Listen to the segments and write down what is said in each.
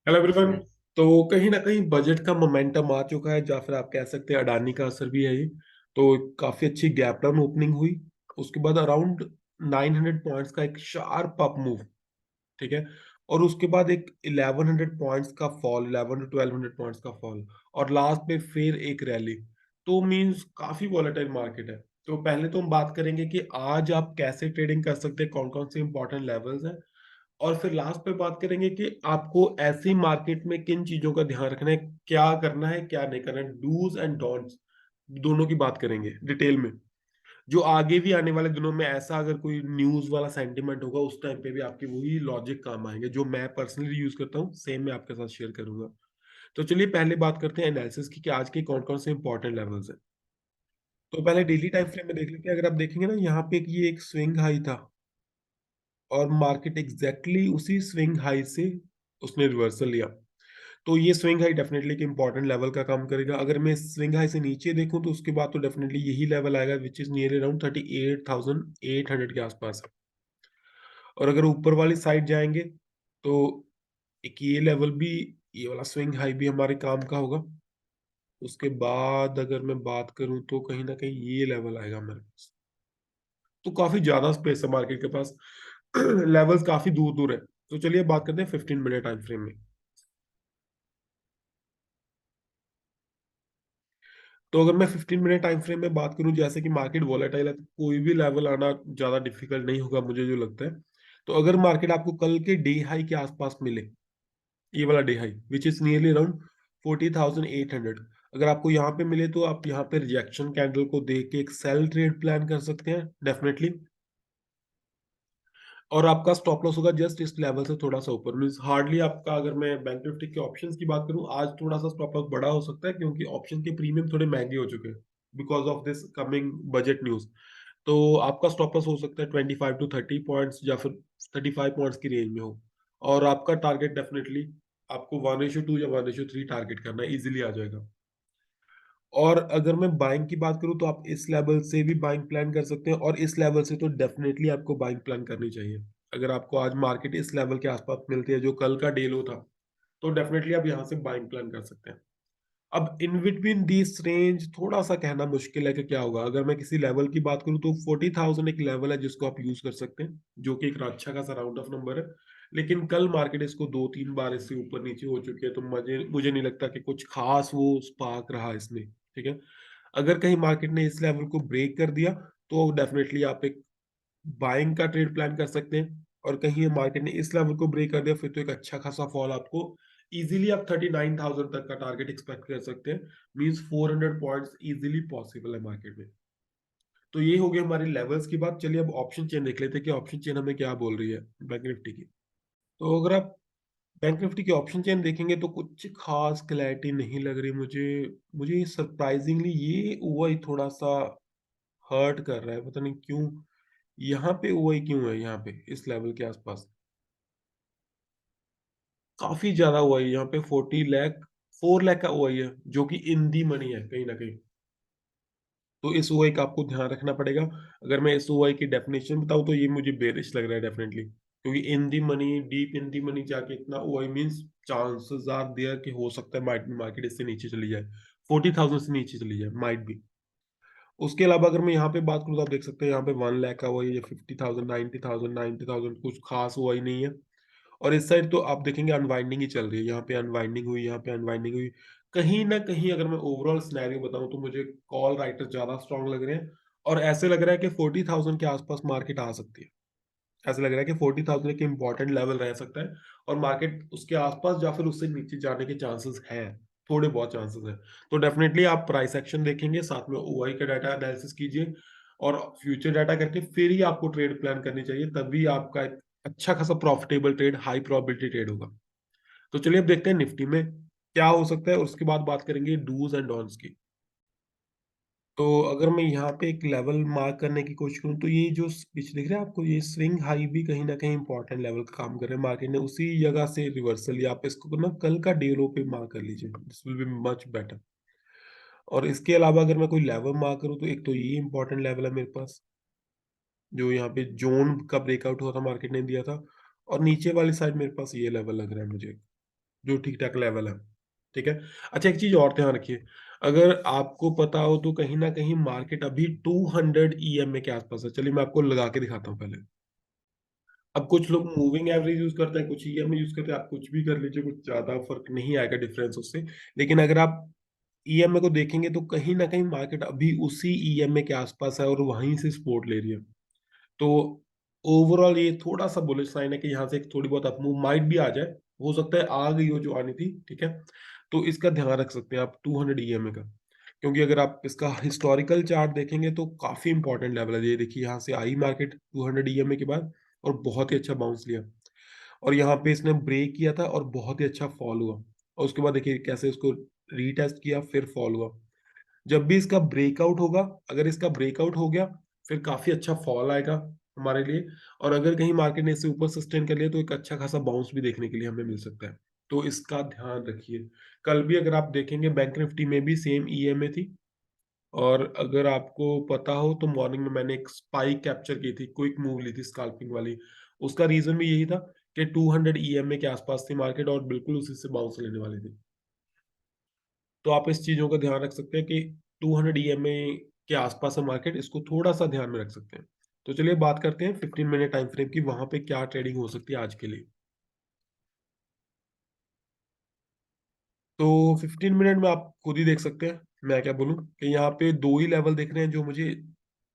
Hello everyone. तो कहीं ना कहीं बजट का मोमेंटम आ चुका है, या फिर आप कह सकते हैं अडानी का असर भी है ये। तो काफी अच्छी गैप डाउन ओपनिंग हुई। उसके बाद अराउंड 900 पॉइंट्स का एक शार्प अप मूव। ठीक है। और उसके बाद एक 1100 पॉइंट्स का फॉल, 11 टू 1200 पॉइंट्स का फॉल। और लास्ट में फिर एक रैली। तो मींस काफी वॉलेटाइल मार्केट है। तो पहले तो हम बात करेंगे कि आज आप कैसे ट्रेडिंग कर सकते हैं, कौन कौन से इंपॉर्टेंट लेवल्स हैं। और फिर लास्ट पे बात करेंगे कि आपको ऐसी मार्केट में किन चीजों का ध्यान रखना है, क्या करना है क्या नहीं करना है, डूज एंड डोंट्स। दोनों की बात करेंगे डिटेल में। जो आगे भी आने वाले दिनों में ऐसा अगर कोई न्यूज वाला सेंटिमेंट होगा, उस टाइम पे भी आपके वही लॉजिक काम आएंगे जो मैं पर्सनली यूज करता हूँ, सेम मैं आपके साथ शेयर करूंगा। तो चलिए पहले बात करते हैं एनालिसिस की कि आज के कौन कौन से इंपॉर्टेंट लेवल्स हैं। तो पहले डेली टाइम फ्रेम में देख लेते हैं। अगर आप देखेंगे ना, यहाँ पे ये एक स्विंग हाई था। और मार्केट एग्जैक्टली उसी स्विंग हाई से उसने रिवर्सल लिया। तो ये स्विंग हाई डेफिनेटली एक इंपॉर्टेंट लेवल का काम करेगा। अगर मैं स्विंग हाई से नीचे देखूं तो उसके बाद तो डेफिनेटली यही लेवल आएगा, विच इज नियर अराउंड 38,800 के आसपास है। और अगर ऊपर वाली साइड जाएंगे तो एक ये लेवल भी, ये वाला स्विंग हाई भी हमारे काम का होगा। उसके बाद अगर मैं बात करूं तो कहीं ना कहीं ये लेवल आएगा मेरे पास। तो काफी ज्यादा स्पेस है मार्केट के पास। लेवल्स काफी दूर दूर है। तो चलिए बात करते हैं 15 मिनट टाइम फ्रेम में। तो अगर मैं 15 मिनट टाइम फ्रेम में बात करूं, जैसे कि मार्केट वॉलेटाइल है तो कोई भी लेवल आना ज्यादा डिफिकल्ट नहीं होगा, मुझे जो लगता है। तो अगर मार्केट आपको कल के डे हाई के आसपास मिले, ये वाला day high which is nearly around 40,800, अगर आपको यहाँ पे मिले तो आप यहाँ पे रिजेक्शन कैंडल को देख के एक सेल ट्रेड प्लान कर सकते हैं डेफिनेटली। और आपका स्टॉप लॉस होगा जस्ट इस लेवल से थोड़ा सा ऊपर, मीन हार्डली आपका, अगर मैं बैंक निफ्टी के ऑप्शंस की बात करूं, आज थोड़ा सा स्टॉप लॉस बड़ा हो सकता है क्योंकि ऑप्शन के प्रीमियम थोड़े महंगे हो चुके हैं because of this coming budget news. तो आपका स्टॉप लॉस हो सकता है 25 टू 30 पॉइंट्स या फिर 35 पॉइंट्स की रेंज में हो। और आपका टारगेट डेफिनेटली आपको 1:2 या 1:3 टारगेट करना इजीली आ जाएगा। और अगर मैं बाइंग की बात करूं तो आप इस लेवल से भी बाइंग प्लान कर सकते हैं, और इस लेवल से तो डेफिनेटली आपको बाइंग प्लान करनी चाहिए। अगर आपको आज मार्केट इस लेवल के आसपास मिलती है जो कल का डे लो था, तो डेफिनेटली आप यहां से बाइंग प्लान कर सकते हैं। अब इन बिटवीन दिस रेंज थोड़ा सा कहना मुश्किल है कि क्या होगा। अगर मैं किसी लेवल की बात करूं तो 40,000 एक लेवल है जिसको आप यूज कर सकते हैं, जो कि एक अच्छा खासा राउंड ऑफ नंबर है। लेकिन कल मार्केट इसको 2-3 बार इससे ऊपर नीचे हो चुकी है, तो मुझे मुझे नहीं लगता कि कुछ खास वो स्पार्क रहा इसमें। ठीक है। अगर कहीं मार्केट ने इस लेवल को ब्रेक कर दिया तो डेफिनेटली आप एक बाइंग का ट्रेड प्लान कर सकते हैं। और कहीं मार्केट ने इस लेवल को ब्रेक कर दिया फिर तो एक अच्छा खासा फॉल आपको, इजीली आप 39,000 तक का टारगेट एक्सपेक्ट कर सकते हैं। मींस 400 पॉइंट्स इजीली पॉसिबल है मार्केट में। तो ये हो गई हमारी लेवल्स की बात। चलिए अब ऑप्शन चेन देख लेते हैं कि ऑप्शन चेन हमें क्या बोल रही है बैंक निफ्टी की। तो अगर आप बैंक निफ्टी की ऑप्शन चेन देखेंगे तो कुछ खास क्लैरिटी नहीं लग रही मुझे। मुझे सरप्राइजिंगली ये ओआई थोड़ा सा हर्ट कर रहा है, पता नहीं क्यों। यहाँ पे ओआई क्यों है, यहाँ पे इस लेवल के आसपास काफी ज्यादा ओआई है। यहाँ पे 40 लाख, 4 लाख का ओआई है जो कि इन दी मनी है कहीं ना कहीं। तो इस ओआई का आपको ध्यान रखना पड़ेगा। अगर मैं इस ओआई की डेफिनेशन बताऊं तो ये मुझे बेरिश लग रहा है डेफिनेटली, क्योंकि in the money, deep in the money जाके इतना OI means chances are there कि हो सकता है मार्केट इससे नीचे चली जाए, 40,000 से नीचे चली जाए, माइट भी। उसके अलावा अगर मैं यहाँ पे बात करूँ तो आप देख सकते हैं यहाँ पे 1 लाख का वही है, 50,000, 90,000, 90,000, कुछ खास हुआ ही नहीं है। और इस साइड तो आप देखेंगे अनवाइंडिंग ही चल रही है, यहाँ पे अनवाइंडिंग हुई, यहाँ पे अनवाइंडिंग हुई। कहीं ना कहीं अगर मैं ओवरऑल सिनेरियो बताऊं तो मुझे कॉल राइटर ज्यादा स्ट्रांग लग रहे हैं। और ऐसे लग रहा है कि 40,000 के आसपास मार्केट आ सकती है। ऐसा लग रहा है कि 40,000 एक इंपॉर्टेंट लेवल रह सकता है। और मार्केट उसके आसपास या फिर उससे नीचे जाने के चांसेस हैं, थोड़े बहुत चांसेस हैं। तो डेफिनेटली आप प्राइस एक्शन देखेंगे, साथ में ओआई का डाटा एनालिसिस कीजिए, और फ्यूचर डाटा करके फिर ही आपको ट्रेड प्लान करनी चाहिए, तभी आपका एक अच्छा खासा profitable trade, high probability trade होगा। तो चलिए अब देखते हैं निफ्टी में क्या हो सकता है, और उसके बाद बात करेंगे डूज एंड डॉन्ट्स की। तो अगर मैं यहाँ पे एक लेवल मार्क करने की कोशिश करूँ तो ये जो पिच दिख रहा है आपको, ये स्विंग हाई भी कहीं ना कहीं इंपॉर्टेंट लेवल का काम कर रहे हैं। मार्केट ने उसी जगह से रिवर्सल लिया, आप इसको ना कल का डे लो पे मार्क कर लीजिए, this will be much better. और इसके अलावा अगर मैं कोई लेवल मार्क करूँ तो एक तो ये इंपॉर्टेंट लेवल है मेरे पास, जो यहाँ पे जोन का ब्रेकआउट हुआ था मार्केट ने दिया था। और नीचे वाली साइड मेरे पास ये लेवल लग रहा है मुझे, जो ठीक-ठाक लेवल है, ठीक है? अच्छा एक चीज़ और ध्यान रखिए, अगर आपको पता हो तो कहीं न कहीं मार्केट अभी 200 ईएमए के आस-पास है। चलिए मैं आपको लगा के दिखाता हूँ पहले। अब कुछ लोग मूविंग एवरेज यूज़ करते हैं, कुछ ईएमए यूज़ करते हैं, आप कुछ भी कर लीजिए, कुछ ज़्यादा फ़र्क नहीं आएगा डिफरेंस उससे। लेकिन अगर आप ईएमए को देखेंगे तो कहीं न कहीं मार्केट अभी उसी ईएमए के आस-पास है और वहीं से सपोर्ट ले रही है। तो ओवरऑल ये थोड़ा-सा बुलिश साइन है कि यहाँ से एक थोड़ी बहुत अप मूव माइट भी आ जाए। हो सकता है आ गई हो जो आनी थी, ठीक है? तो इसका ध्यान रख सकते हैं आप 200 ईएमए का। क्योंकि अगर आप इसका हिस्टोरिकल चार्ट देखेंगे तो काफ़ी इंपॉर्टेंट लेवल है। ये देखिए यहाँ से आई मार्केट 200 ईएमए के बाद और बहुत ही अच्छा बाउंस लिया। और यहाँ पे इसने ब्रेक किया था और बहुत ही अच्छा फॉल हुआ। और उसके बाद देखिए कैसे उसको रीटेस्ट किया फिर फॉल हुआ। जब भी इसका ब्रेकआउट होगा, अगर इसका ब्रेकआउट हो गया, फिर काफ़ी अच्छा फॉल आएगा हमारे लिए और अगर कहीं मार्केट ने इससे ऊपर सस्टेन कर लिया तो एक अच्छा खासा बाउंस भी देखने के लिए हमें मिल सकता है। तो इसका ध्यान रखिए। कल भी अगर आप देखेंगे बैंक निफ्टी में भी सेम ईएमए थी और अगर आपको पता हो तो मॉर्निंग में मैंने एक स्पाइक कैप्चर की थी, क्विक मूव ली थी स्कैल्पिंग वाली। उसका रीज़न भी यही था कि 200 ईएमए के आसपास थी मार्केट और बिल्कुल उसी से बाउंस लेने वाली थी। तो आप इस चीज़ों का ध्यान रख सकते हैं कि 200 ईएमए के आसपास है मार्केट, इसको थोड़ा-सा ध्यान में रख सकते हैं। तो चलिए बात करते हैं 15 मिनट टाइम फ्रेम की, वहाँ पे क्या ट्रेडिंग हो सकती है आज के लिए। तो 15 मिनट में आप खुद ही देख सकते हैं, मैं क्या बोलूँ कि यहाँ पे 2 ही लेवल दिख रहे हैं जो मुझे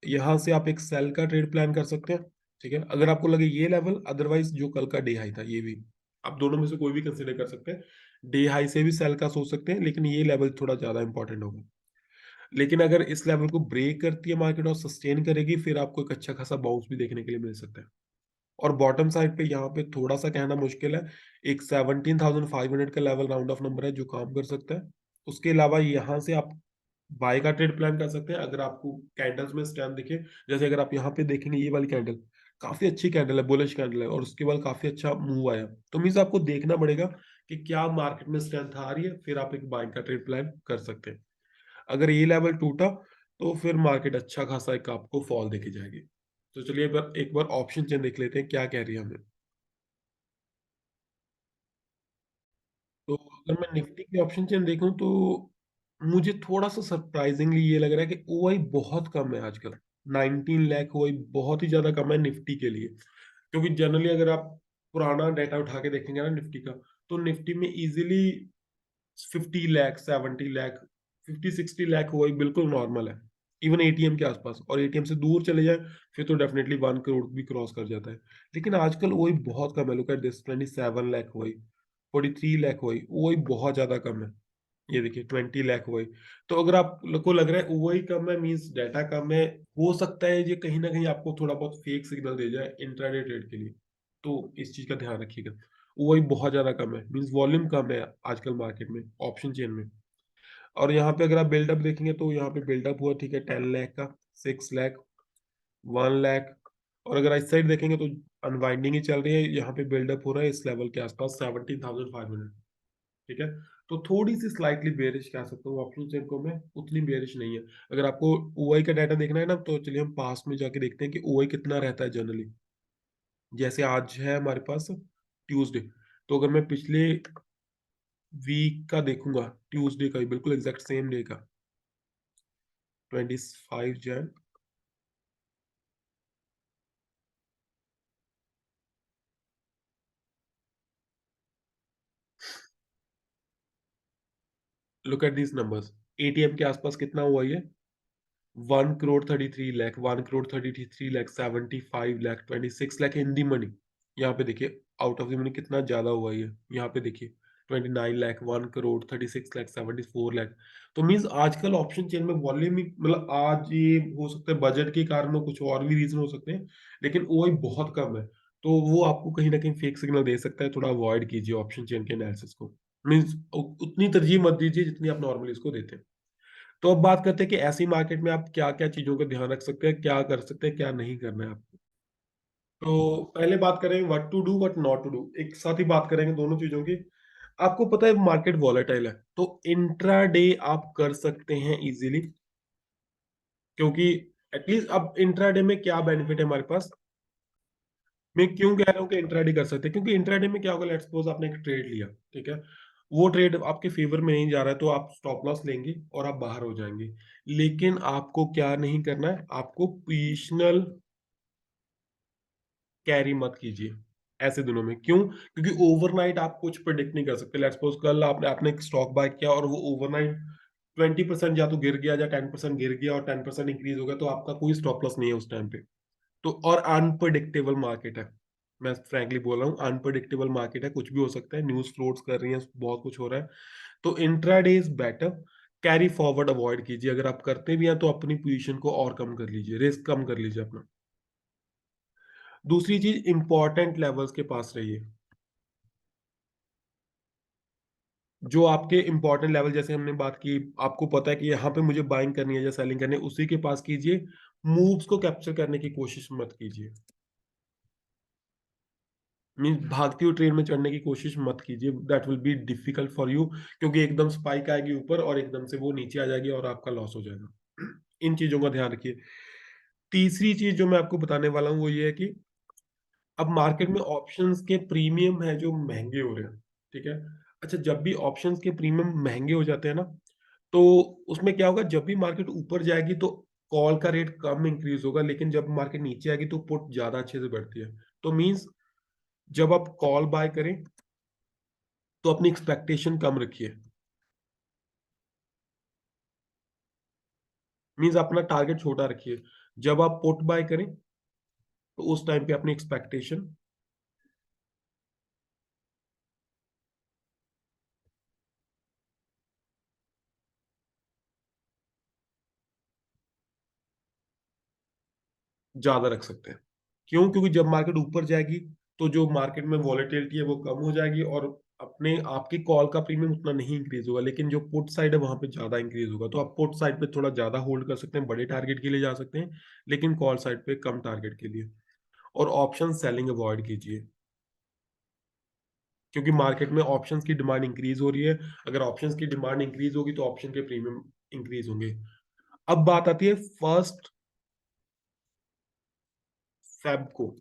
यहाँ से आप एक सेल का ट्रेड प्लान कर सकते हैं, ठीक है? अगर आपको लगे ये लेवल अदरवाइज़ जो कल का डे हाई था ये भी, आप दोनों में से कोई भी कंसीडर कर सकते हैं। डे हाई से भी सेल का सोच सकते हैं, लेकिन ये लेवल थोड़ा ज़्यादा इम्पोर्टेंट होगा। लेकिन अगर इस लेवल को ब्रेक करती है मार्केट और सस्टेन करेगी, फिर आपको एक अच्छा खासा बाउंस भी देखने के लिए मिल सकता है। और बॉटम साइड पे यहाँ पे थोड़ा-सा कहना मुश्किल है। एक 17,500 का लेवल राउंड ऑफ नंबर है जो काम कर सकता है। उसके अलावा यहाँ से आप बाय का ट्रेड प्लान कर सकते हैं अगर आपको कैंडल्स में स्ट्रेंथ दिखे। जैसे अगर आप यहाँ पे देखेंगे ये वाली कैंडल, काफ़ी अच्छी कैंडल है, बुलिश कैंडल है और उसके बाद काफ़ी अच्छा मूव आया। तो मीन्स आपको देखना पड़ेगा कि क्या मार्केट में स्ट्रेंथ आ रही है, फिर आप एक बाय का ट्रेड प्लान कर सकते हैं। अगर ये लेवल टूटा, तो फिर मार्केट अच्छा खासा एक आपको फॉल देके जाएगी। तो चलिए एक बार ऑप्शन चेन देख लेते हैं क्या कह रही है हमें। तो अगर मैं निफ्टी की ऑप्शन चेन देखूँ तो मुझे थोड़ा-सा सरप्राइज़िंगली ये लग रहा है कि ओआई बहुत कम है आजकल। 19 लाख ओआई बहुत ही ज़्यादा कम है निफ्टी के लिए। क्योंकि जनरली अगर आप पुराना डेटा उठा के देखेंगे ना निफ्टी का, तो निफ्टी में ईज़िली 50 लाख, 70 लाख, 50-60 लाख वही बिल्कुल नॉर्मल है। इवन एटीएम के आसपास और एटीएम से दूर चले जाएँ, फिर तो डेफिनिटली 1 करोड़ भी क्रॉस कर जाता है। लेकिन आजकल वही बहुत कम है, लुक एट दिस 27 लाख वही, 43 लाख वही, वही बहुत ज़्यादा कम है। ये देखिए 20 लाख वही। तो अगर आप ल को लग रहा है वही कम है मीन्स डाटा कम है, हो सकता है ये कहीं न कहीं आपको थोड़ा बहुत फेक सिग्नल दे जाए इंट्राडे ट्रेड के लिए। तो इस चीज़ का ध्यान रखिएगा। वही बहुत ज़्यादा कम है, मीन्स वॉल्यूम कम है आजकल मार्केट में, ऑप्शन चेन में। और यहाँ पे अगर आप बिल्डअप देखेंगे तो यहाँ पे बिल्डअप हुआ ठीक है 10 लाख का, 6 लाख, 1 लाख और अगर इस साइड देखेंगे तो अनवाइंडिंग ही चल रही है, यहाँ पे बिल्डअप हो रहा है इस लेवल के आसपास 17,500 ठीक है? तो थोड़ी-सी स्लाइटली बेयरिश कह सकता हूँ ऑप्शन चेन को मैं, उतनी बेयरिश नहीं है। अगर आपको ओआई का डाटा देखना है ना, तो चलिए हम पास्ट में जाके देखते हैं कि ओआई कितना रहता है जनरली। जैसे आज है हमारे पास ट्यूसडे, तो अगर मैं पिछले वीक का देखूँगा, ट्यूसडे का ही बिल्कुल एग्ज़ैक्ट सेम डे का, 25 Jain, look at these numbers. ATM के आसपास कितना हुआ ये? 1 करोड़ 33 लाख, 1 करोड़ 33 लाख, 75 लाख, 26 लाख इन दी मनी। यहाँ पे देखिए आउट ऑफ द मनी कितना ज़्यादा हुआ ये। यहाँ पे देखिए 29 लाख, 1 करोड़ 36 लाख, 74 लाख। तो मीन्स आजकल ऑप्शन चेन में वॉल्यूम ही मतलब आज ये हो सकता है बजट के कारण हो, कुछ और भी रीज़न हो सकते हैं, लेकिन ओआई बहुत कम है। तो वो आपको कहीं न कहीं फेक सिग्नल दे सकता है, थोड़ा अवॉइड कीजिए ऑप्शन चेन के एनालिसिस को। मीन्स उतनी तरजीह मत दीजिए जितनी आप नॉर्मली इसको देते हैं। तो अब बात करते हैं कि ऐसी मार्केट में आप क्या-क्या चीज़ों का ध्यान रख सकते हैं, क्या कर सकते हैं, क्या नहीं करना है आपको? तो पहले बात करें what to do, what not to do. एक साथ ही बात करेंगे दोनों चीज़ों की। आपको पता है मार्केट वोलेटाइल है, तो इंट्राडे आप कर सकते हैं ईज़िली क्योंकि एटलीस्ट अब इंट्राडे में क्या बेनिफिट है हमारे पास? मैं क्यों कह रहा हूँ कि इंट्राडे कर सकते हैं, क्योंकि इंट्राडे में क्या होगा, लेट्स सपोज आपने एक ट्रेड लिया, ठीक है, वो ट्रेड आपके फेवर में नहीं जा रहा है, तो आप स्टॉप लॉस लेंगे और आप बाहर हो जाएंगे। लेकिन आपको क्या नहीं करना है, आपको पोजिशनल कैरी मत कीजिए ऐसे दिनों में। क्यों? क्योंकि ओवरनाइट आप कुछ प्रिडिक्ट नहीं कर सकते। लेट्स सपोज कल आपने आपने एक स्टॉक बाय किया और वो ओवरनाइट 20% या तो गिर गया या 10% गिर गया और 10% इंक्रीज हो गया, तो आपका कोई स्टॉप लॉस नहीं है उस टाइम पे। तो और अनप्रडिक्टेबल मार्केट है, मैं फ्रैंकली बोल रहा हूँ, अनप्रडिक्टेबल मार्केट है, कुछ भी हो सकता है, न्यूज फ्लोट्स कर रही है, बहुत कुछ हो रहा है। तो intraday is better. Carry forward avoid कीजिए, अगर आप करते भी हैं तो अपनी पोजीशन को और कम कर लीजिए, रिस्क कम कर लीजिए अपना। दूसरी चीज, इंपॉर्टेंट लेवल्स के पास रहिए। जो आपके इंपॉर्टेंट लेवल, जैसे हमने बात की, आपको पता है कि यहाँ पे मुझे बाइंग करनी है या सेलिंग करनी है, उसी के पास कीजिए। मूव्स को कैप्चर करने की कोशिश मत कीजिए। मीन भागती हुई ट्रेन में चढ़ने की कोशिश मत कीजिए, that will be difficult for you, क्योंकि एकदम स्पाइक आएगी ऊपर और एकदम से वो नीचे आ जाएगी और आपका लॉस हो जाएगा। इन चीजों का ध्यान रखिए। तीसरी चीज जो मैं आपको बताने वाला हूँ वो ये है कि अब मार्केट में ऑप्शंस के प्रीमियम है जो महंगे हो रहे हैं, ठीक है। अच्छा, जब भी ऑप्शंस के प्रीमियम महंगे हो जाते हैं ना, तो उसमें क्या होगा, जब भी मार्केट ऊपर जाएगी तो कॉल का रेट कम इंक्रीज होगा, लेकिन जब मार्केट नीचे आएगी तो पुट ज्यादा अच्छे से बढ़ती है। तो मींस जब आप कॉल बाय करें तो अपनी एक्सपेक्टेशन कम रखिए। मींस अपना टारगेट छोटा रखिए। जब आप पुट बाय करें तो उस टाइम पे अपनी एक्सपेक्टेशन ज्यादा रख सकते हैं। क्यों? क्योंकि जब मार्केट ऊपर जाएगी तो जो मार्केट में वॉलेटिलिटी है वो कम हो जाएगी और अपने आपकी कॉल का प्रीमियम उतना नहीं इंक्रीज होगा, लेकिन जो पुट साइड है वहां पे ज्यादा इंक्रीज होगा। तो आप पुट साइड पे थोड़ा ज्यादा होल्ड कर सकते हैं, बड़े टारगेट के लिए जा सकते हैं, लेकिन कॉल साइड पे कम टारगेट के लिए। और ऑप्शन सेलिंग अवॉइड कीजिए, क्योंकि मार्केट में ऑप्शंस की डिमांड इंक्रीज हो रही है। अगर ऑप्शंस की डिमांड इंक्रीज होगी तो ऑप्शन के प्रीमियम इंक्रीज होंगे। अब बात आती है 1 फेब को,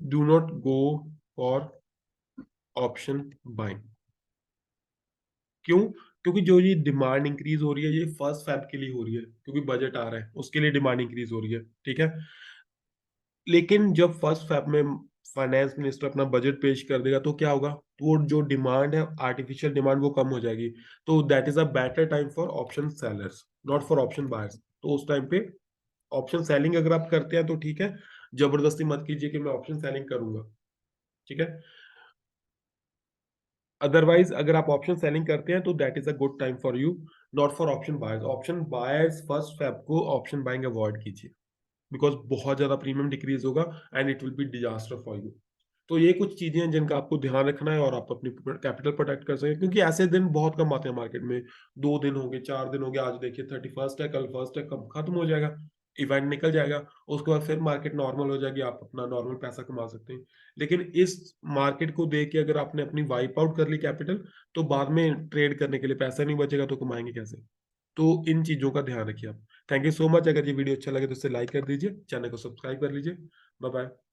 do not go for option buying. क्यों? क्योंकि जो ये डिमांड इंक्रीज हो रही है ये 1 फेब के लिए हो रही है, क्योंकि बजट आ रहा है उसके लिए डिमांड इंक्रीज हो रही है, ठीक है। लेकिन जब 1 फेब में फाइनेंस मिनिस्टर अपना बजट पेश कर देगा तो क्या होगा, तो वो जो डिमांड है, आर्टिफिशियल डिमांड, वो कम हो जाएगी। तो that is a better time for option sellers, not for option buyers. तो उस टाइम पे ऑप्शन सेलिंग अगर आप करते हैं तो ठीक है, जबरदस्ती मत कीजिए कि मैं ऑप्शन सेलिंग करूंगा, ठीक है। अदरवाइज अगर आप ऑप्शन सेलिंग करते हैं तो that is a good time for you, not for option buyers. Option buyers 1 Feb को ऑप्शन बाइंग अवॉइड कीजिए, बिकॉज बहुत ज्यादा प्रीमियम डिक्रीज होगा and it will be disaster for you. तो ये कुछ चीजें हैं जिनका आपको ध्यान रखना है और आप अपनी कैपिटल प्रोटेक्ट कर सकें, क्योंकि ऐसे दिन बहुत कम आते हैं मार्केट में। 2 दिन हो गए, 4 दिन हो गए, आज देखिए 31st है, कल 1st है, कब खत्म हो जाएगा, इवेंट निकल जाएगा, उसके बाद फिर मार्केट नॉर्मल हो जाएगी, आप अपना नॉर्मल पैसा कमा सकते हैं। लेकिन इस मार्केट को देख के अगर आपने अपनी वाइप आउट कर ली कैपिटल, तो बाद में ट्रेड करने के लिए पैसा नहीं बचेगा, तो कमाएंगे कैसे? तो इन चीजों का ध्यान रखिए आप। Thank you so much. अगर ये वीडियो अच्छा लगे तो इसे लाइक कर दीजिए, चैनल को सब्सक्राइब कर लीजिए। Bye bye.